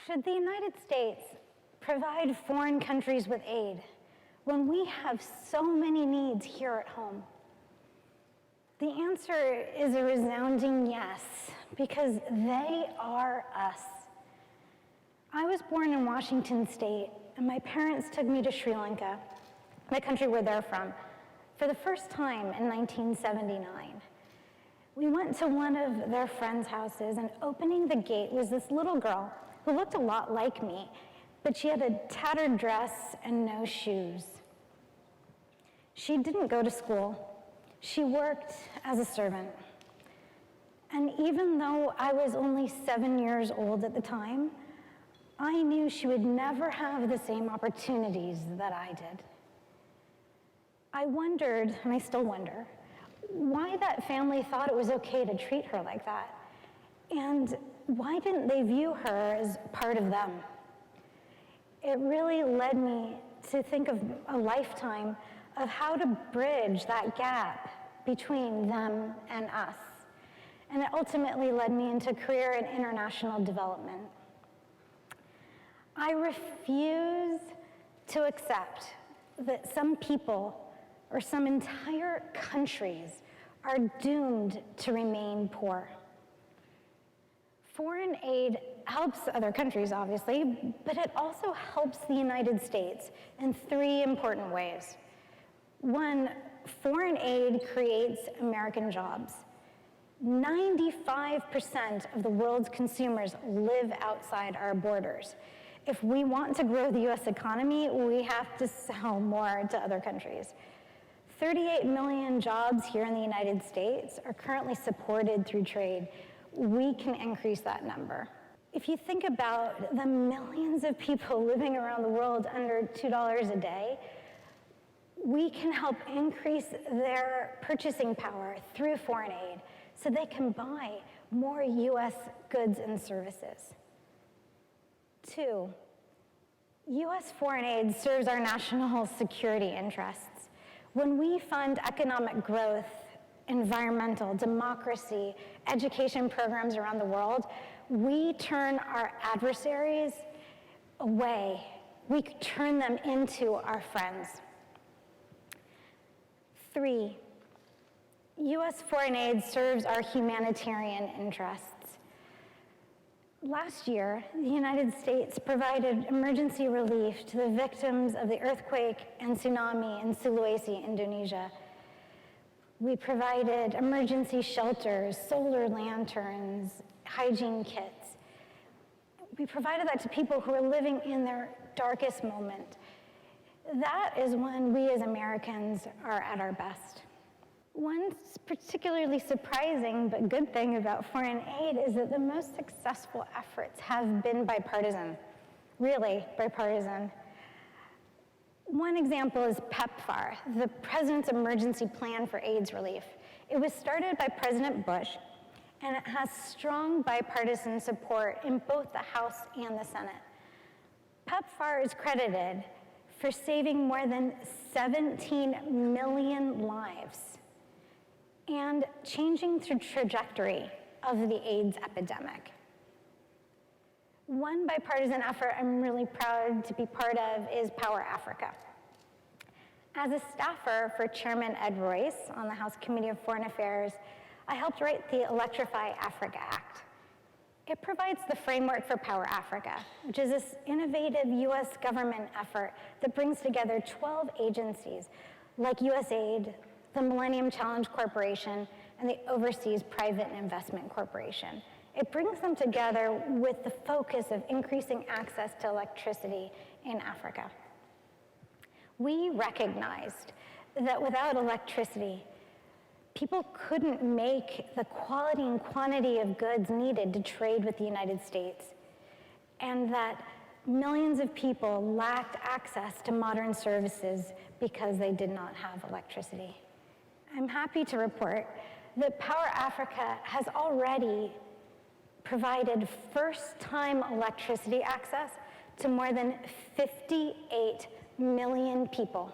Should the United States provide foreign countries with aid when we have so many needs here at home? The answer is a resounding yes, because they are us. I was born in Washington State, and my parents took me to Sri Lanka, the country where they're from, for the first time in 1979. We went to one of their friends' houses, and opening the gate was this little girl who looked a lot like me, but she had a tattered dress and no shoes. She didn't go to school. She worked as a servant. And even though I was only 7 years old at the time, I knew she would never have the same opportunities that I did. I wondered, and I still wonder, why that family thought it was okay to treat her like that. And why didn't they view her as part of them? It really led me to think of a lifetime of how to bridge that gap between them and us. And it ultimately led me into a career in international development. I refuse to accept that some people or some entire countries are doomed to remain poor. Foreign aid helps other countries, obviously, but it also helps the United States in 3 important ways. 1, foreign aid creates American jobs. 95% of the world's consumers live outside our borders. If we want to grow the US economy, we have to sell more to other countries. 38 million jobs here in the United States are currently supported through trade. We can increase that number. If you think about the millions of people living around the world under $2 a day, we can help increase their purchasing power through foreign aid so they can buy more US goods and services. 2, US foreign aid serves our national security interests. When we fund economic growth, environmental, democracy, education programs around the world, we turn our adversaries away. We turn them into our friends. 3, US foreign aid serves our humanitarian interests. Last year, the United States provided emergency relief to the victims of the earthquake and tsunami in Sulawesi, Indonesia. We provided emergency shelters, solar lanterns, hygiene kits. We provided that to people who are living in their darkest moment. That is when we as Americans are at our best. One particularly surprising but good thing about foreign aid is that the most successful efforts have been bipartisan, really bipartisan. One example is PEPFAR, the President's Emergency Plan for AIDS Relief. It was started by President Bush, and it has strong bipartisan support in both the House and the Senate. PEPFAR is credited for saving more than 17 million lives and changing the trajectory of the AIDS epidemic. One bipartisan effort I'm really proud to be part of is Power Africa. As a staffer for Chairman Ed Royce on the House Committee of Foreign Affairs, I helped write the Electrify Africa Act. It provides the framework for Power Africa, which is this innovative US government effort that brings together 12 agencies like USAID, the Millennium Challenge Corporation, and the Overseas Private Investment Corporation. It brings them together with the focus of increasing access to electricity in Africa. We recognized that without electricity, people couldn't make the quality and quantity of goods needed to trade with the United States, and that millions of people lacked access to modern services because they did not have electricity. I'm happy to report that Power Africa has already provided first-time electricity access to more than 58 million people.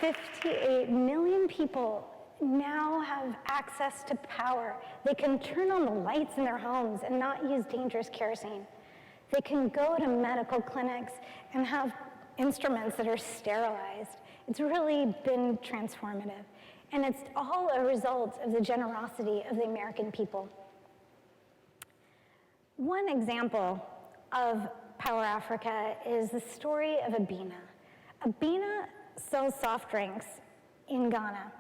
58 million people now have access to power. They can turn on the lights in their homes and not use dangerous kerosene. They can go to medical clinics and have instruments that are sterilized. It's really been transformative. And it's all a result of the generosity of the American people. One example of Power Africa is the story of Abina. Abina sells soft drinks in Ghana.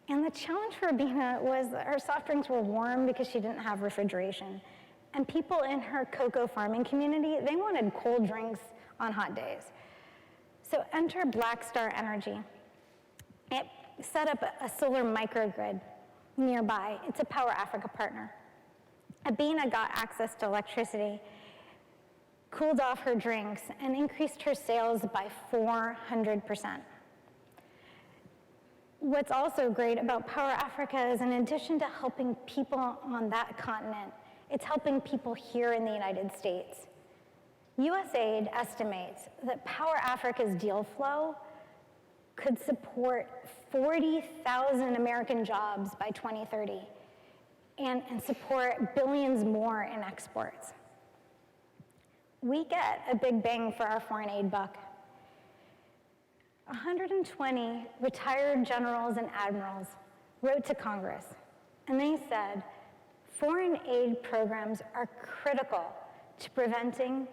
And the challenge for Abina was that her soft drinks were warm because she didn't have refrigeration. And people in her cocoa farming community, they wanted cold drinks on hot days. So enter Black Star Energy. It set up a solar microgrid nearby. It's a Power Africa partner. Abina got access to electricity, cooled off her drinks, and increased her sales by 400%. What's also great about Power Africa is, in addition to helping people on that continent, it's helping people here in the United States. USAID estimates that Power Africa's deal flow could support 40,000 American jobs by 2030 and support billions more in exports. We get a big bang for our foreign aid buck. 120 retired generals and admirals wrote to Congress, and they said, foreign aid programs are critical to preventing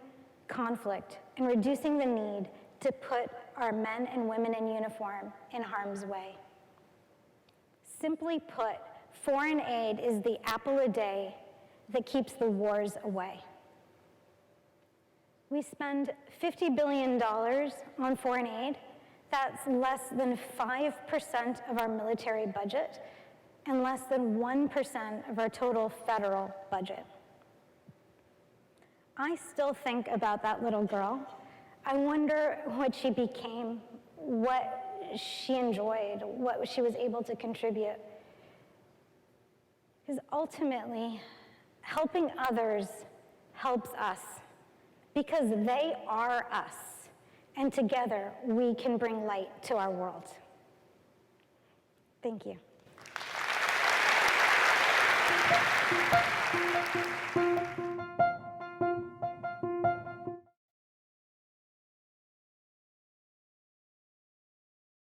conflict and reducing the need to put our men and women in uniform in harm's way. Simply put, foreign aid is the apple a day that keeps the wars away. We spend $50 billion on foreign aid. That's less than 5% of our military budget and less than 1% of our total federal budget. I still think about that little girl. I wonder what she became, what she enjoyed, what she was able to contribute. Because ultimately, helping others helps us, because they are us, and together we can bring light to our world. Thank you.